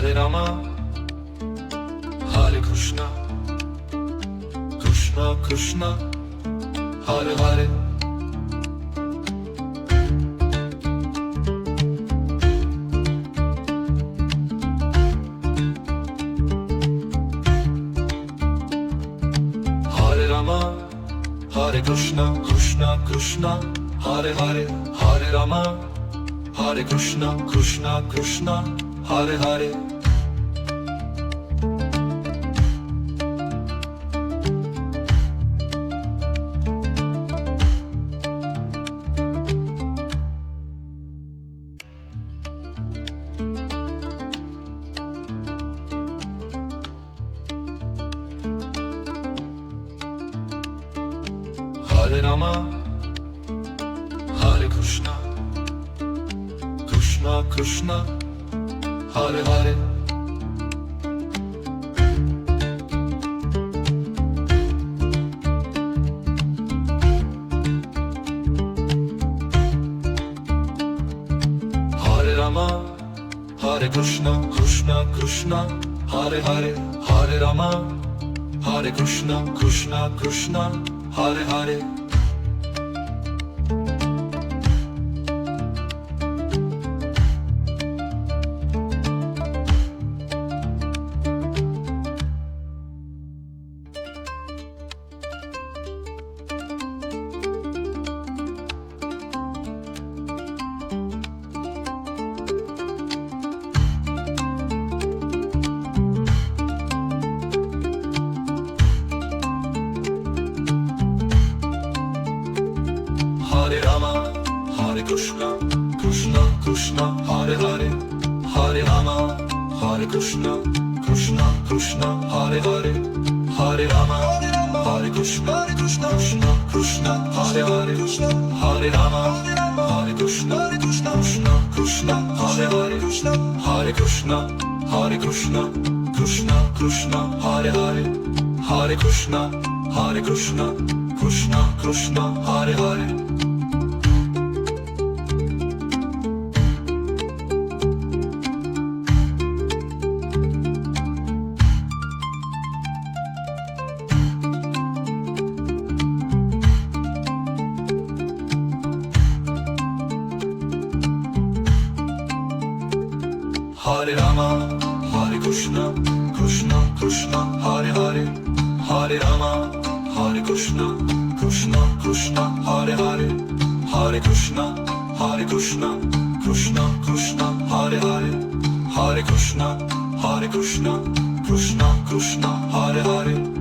Hare Rama, Hare Krishna, Krishna Krishna, Hare Hare. Hare Rama, Hare Krishna, Krishna Krishna, Hare Hare. Hare Rama, Hare Krishna, Krishna Krishna, Hare Hare. Hare Rama, Hare Krishna, Krishna Krishna, Hare Hare. Hare Rama, Hare Krishna, Krishna Krishna, Hare Hare. Hare Rama, Hare Krishna, Krishna Krishna, Hare Hare. Hare Rama, Hare Krishna, Krishna Krishna, Hare Hare. Hare Rama, Hare Krishna, Krishna Krishna, Hare Hare. Hare Rama, Hare Krishna, Krishna Krishna, Hare Hare. Hare Rama, Hare Krishna, Krishna Krishna, Hare Hare. Hare Krishna, Hare Krishna, Krishna Krishna, Hare Hare. Hare Krishna, Hare Krishna, Krishna Krishna, Hare Hare. Hare Rama, Hare Krishna, Krishna Krishna, Hare Hare. Hare Rama, Hare Krishna, Krishna Krishna, Hare Hare. Hare Krishna, Hare Krishna, Krishna Krishna, Hare Hare. Hare Krishna, Hare Krishna, Krishna Krishna, Hare Hare.